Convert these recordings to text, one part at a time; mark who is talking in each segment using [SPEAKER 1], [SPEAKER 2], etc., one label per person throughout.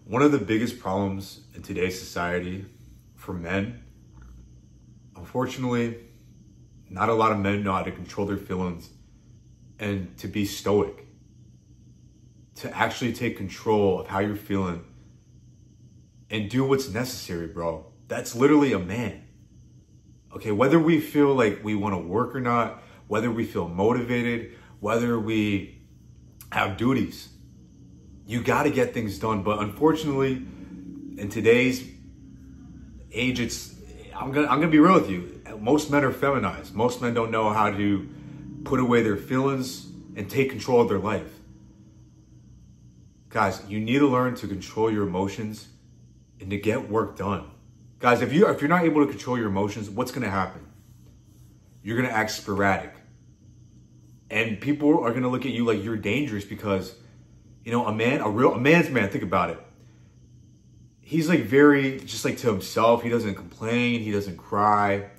[SPEAKER 1] One of the biggest problems in today's society for men, unfortunately, not a lot of men know how to control their feelings and to be stoic, to actually take control of how you're feeling and do what's necessary, bro. That's literally a man. Okay, whether we feel like we want to work or not, whether we feel motivated, whether we have duties, you got to get things done. But unfortunately, in today's age, I'm gonna be real with you. Most men are feminized. Most men don't know how to put away their feelings and take control of their life. Guys, you need to learn to control your emotions and to get work done. Guys, if you're not able to control your emotions, what's gonna happen? You're gonna act sporadic. And people are gonna look at you like you're dangerous because, you know, a man's man, think about it. He's like very, just like to himself. He doesn't complain. He doesn't cry.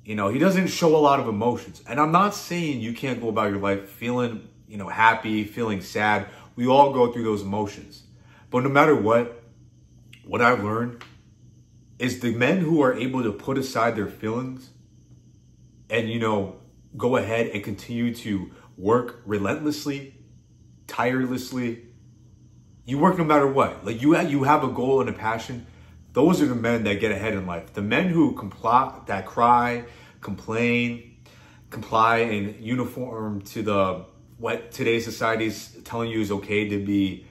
[SPEAKER 1] You know, he doesn't show a lot of emotions. And I'm not saying you can't go about your life feeling, you know, happy, feeling sad. We all go through those emotions. But no matter what I've learned is the men who are able to put aside their feelings and, you know, go ahead and continue to work relentlessly, tirelessly. You work no matter what. Like you have a goal and a passion. Those are the men that get ahead in life. The men who cry, complain, comply and uniform to what today's society is telling you is okay to be,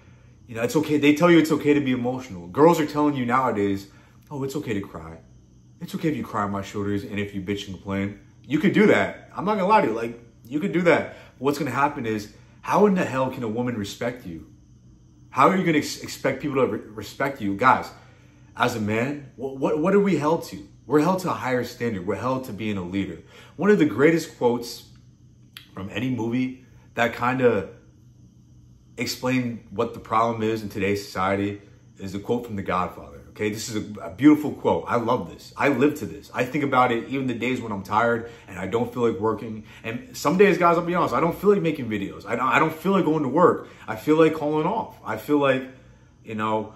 [SPEAKER 1] you know, it's okay. They tell you it's okay to be emotional. Girls are telling you nowadays, oh, it's okay to cry. It's okay if you cry on my shoulders and if you bitch and complain. You could do that. I'm not gonna lie to you. Like, you could do that. But what's gonna happen is, how in the hell can a woman respect you? How are you gonna expect people to respect you? Guys, as a man, what are we held to? We're held to a higher standard. We're held to being a leader. One of the greatest quotes from any movie that kind of explain what the problem is in today's society is the quote from The Godfather. Okay, this is a beautiful quote. I love this. I live to this. I think about it even the days when I'm tired and I don't feel like working. And some days, guys, I'll be honest, I don't feel like making videos. I don't feel like going to work. I feel like calling off. I feel like, you know,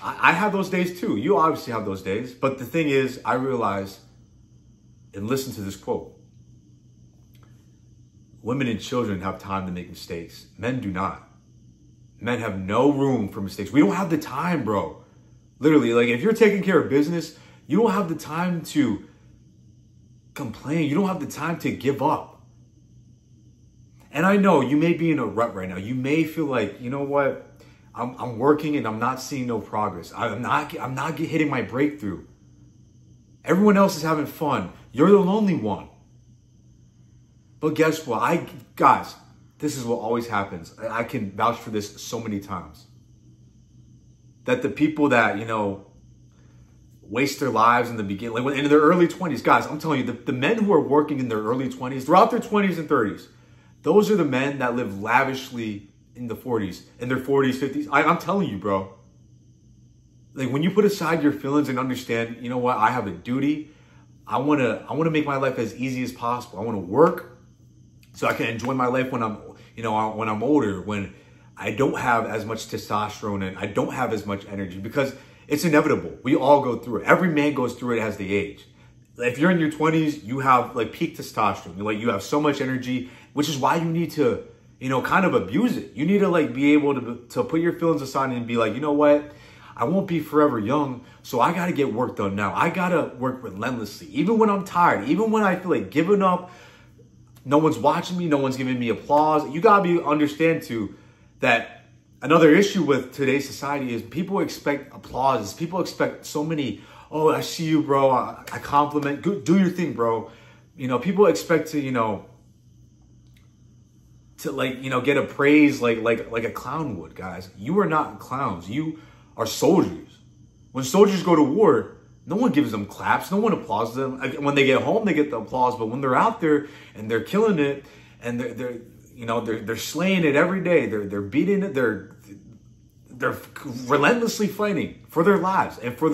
[SPEAKER 1] I have those days too. You obviously have those days. But the thing is, I realize, and listen to this quote, women and children have time to make mistakes. Men do not. Men have no room for mistakes. We don't have the time, bro. Literally, like if you're taking care of business, you don't have the time to complain. You don't have the time to give up. And I know you may be in a rut right now. You may feel like, you know what? I'm working and I'm not seeing no progress. I'm not hitting my breakthrough. Everyone else is having fun. You're the lonely one. But guess what? Guys, this is what always happens. I can vouch for this so many times. That the people that, you know, waste their lives in the beginning, like in their early 20s, guys, I'm telling you, the men who are working in their early 20s, throughout their 20s and 30s, those are the men that live lavishly in the 40s, in their 40s, 50s. I'm telling you, bro. Like when you put aside your feelings and understand, you know what, I have a duty. I want to make my life as easy as possible. I want to work so I can enjoy my life when I'm, you know, when I'm older, when I don't have as much testosterone and I don't have as much energy, because it's inevitable. We all go through it. Every man goes through it as they age. If you're in your 20s, you have like peak testosterone. You have so much energy, which is why you need to, you know, kind of abuse it. You need to like be able to put your feelings aside and be like, you know what? I won't be forever young, so I got to get work done now. I got to work relentlessly. Even when I'm tired, even when I feel like giving up, no one's watching me, no one's giving me applause. You got to understand too, that another issue with today's society is people expect applause. People expect so many, oh, I see you, bro. I compliment. Do your thing, bro. You know, people expect to, you know, to like, you know, get a praise like a clown would, guys. You are not clowns. You are soldiers. When soldiers go to war, no one gives them claps. No one applauds them. When they get home, they get the applause. But when they're out there and they're killing it and they're slaying it every day. They're beating it. They're relentlessly fighting for their lives and for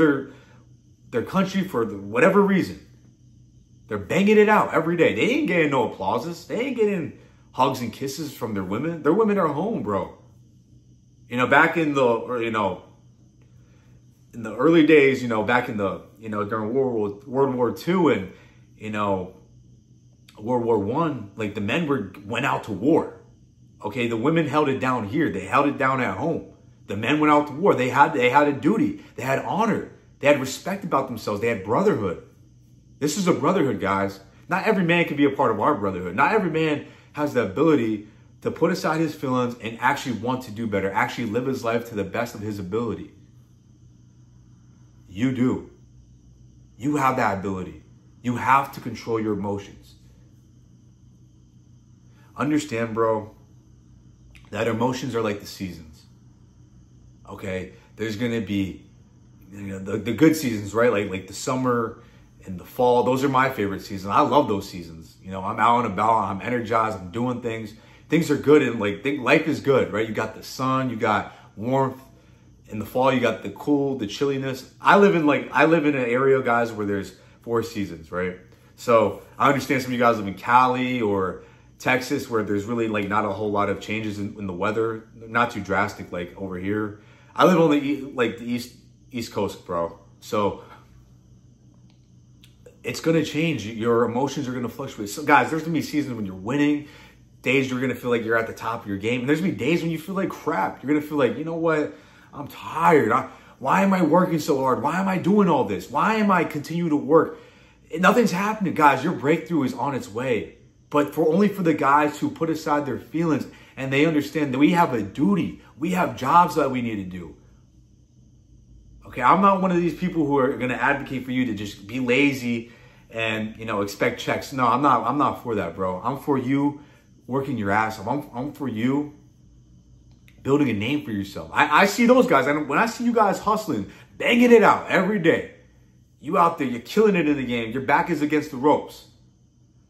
[SPEAKER 1] their country for whatever reason. They're banging it out every day. They ain't getting no applauses. They ain't getting hugs and kisses from their women. Their women are home, bro. You know, back in the, in the early days, back in the, during World War II and, World War One, like the men went out to war. Okay, the women held it down here. They held it down at home. The men went out to war. They had a duty. They had honor. They had respect about themselves. They had brotherhood. This is a brotherhood, guys. Not every man can be a part of our brotherhood. Not every man has the ability to put aside his feelings and actually want to do better, actually live his life to the best of his ability. You do. You have that ability. You have to control your emotions. Understand, bro, that emotions are like the seasons. Okay? There's going to be the good seasons, right? Like the summer and the fall. Those are my favorite seasons. I love those seasons. I'm out and about. I'm energized. I'm doing things. Things are good, and life is good, right? You got the sun. You got warmth. In the fall, you got the cool, the chilliness. I live in an area, guys, where there's 4 seasons, right? So I understand some of you guys live in Cali or Texas, where there's really not a whole lot of changes in the weather, not too drastic like over here. I live on the East Coast, bro. So it's gonna change. Your emotions are gonna fluctuate. So guys, there's gonna be seasons when you're winning, days you're gonna feel like you're at the top of your game, and there's gonna be days when you feel like crap. You're gonna feel like, you know what? I'm tired. Why am I working so hard? Why am I doing all this? Why am I continuing to work? Nothing's happening, guys. Your breakthrough is on its way. But only for the guys who put aside their feelings and they understand that we have a duty. We have jobs that we need to do. Okay, I'm not one of these people who are going to advocate for you to just be lazy and, expect checks. No, I'm not for that, bro. I'm for you working your ass off. I'm for you building a name for yourself. I see those guys. And when I see you guys hustling, banging it out every day, you out there, you're killing it in the game. Your back is against the ropes.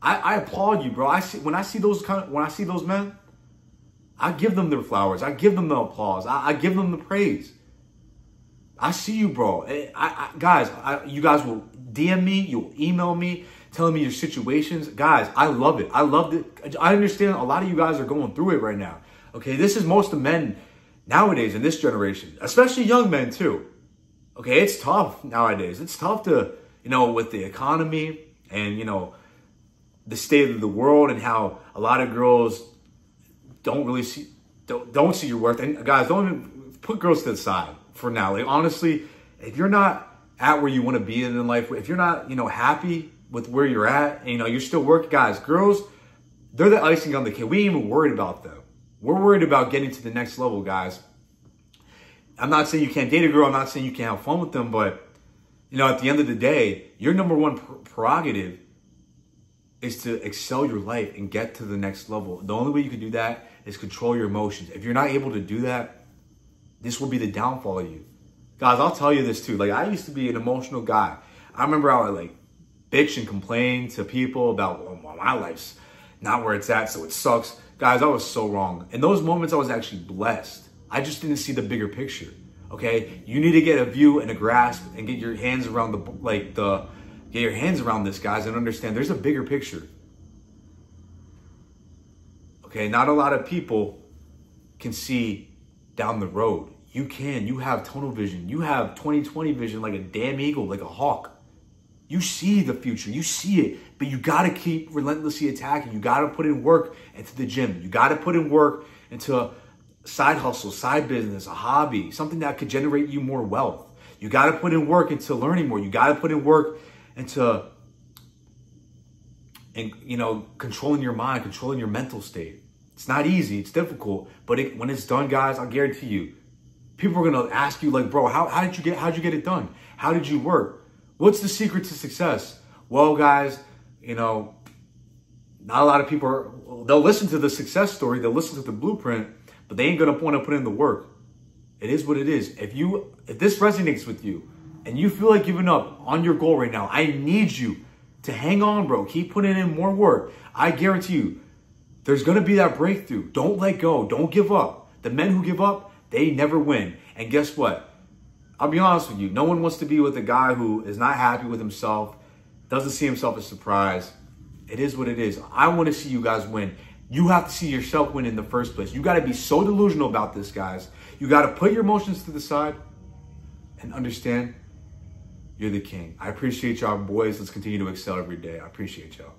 [SPEAKER 1] I applaud you, bro. When I see those men, I give them their flowers. I give them the applause. I give them the praise. I see you, bro. Guys, you guys will DM me. You'll email me telling me your situations. Guys, I love it. I love it. I understand a lot of you guys are going through it right now. Okay, this is most of men nowadays in this generation, especially young men too. Okay, it's tough nowadays. It's tough to, with the economy and, the state of the world and how a lot of girls don't see your worth. And guys, don't even put girls to the side for now. Honestly, if you're not at where you want to be in life, if you're not, happy with where you're at, and, you're still working, guys, girls, they're the icing on the cake. We ain't even worried about them. We're worried about getting to the next level, guys. I'm not saying you can't date a girl. I'm not saying you can't have fun with them. But, at the end of the day, your number one prerogative is to excel your life and get to the next level. The only way you can do that is control your emotions. If you're not able to do that, this will be the downfall of you. Guys, I'll tell you this too. I used to be an emotional guy. I remember I would bitch and complain to people about, well, my life's not where it's at, so it sucks. Guys, I was so wrong. In those moments, I was actually blessed. I just didn't see the bigger picture. Okay, you need to get a view and a grasp and get your hands around get your hands around this, guys, and understand there's a bigger picture. Okay, not a lot of people can see down the road. You can. You have tunnel vision. You have 20/20 vision like a damn eagle, like a hawk. You see the future. You see it, but you got to keep relentlessly attacking. You got to put in work into the gym. You got to put in work into a side hustle, side business, a hobby, something that could generate you more wealth. You got to put in work into learning more. You got to put in work into, controlling your mind, controlling your mental state. It's not easy. It's difficult, but when it's done, guys, I'll guarantee you, people are going to ask you bro, how'd you get it done? How did you work? What's the secret to success? Well, guys, not a lot of people they'll listen to the success story. They'll listen to the blueprint, but they ain't going to want to put in the work. It is what it is. If this resonates with you and you feel like giving up on your goal right now, I need you to hang on, bro. Keep putting in more work. I guarantee you, there's going to be that breakthrough. Don't let go. Don't give up. The men who give up, they never win. And guess what? I'll be honest with you. No one wants to be with a guy who is not happy with himself, doesn't see himself as surprised. It is what it is. I want to see you guys win. You have to see yourself win in the first place. You got to be so delusional about this, guys. You got to put your emotions to the side and understand you're the king. I appreciate y'all, boys. Let's continue to excel every day. I appreciate y'all.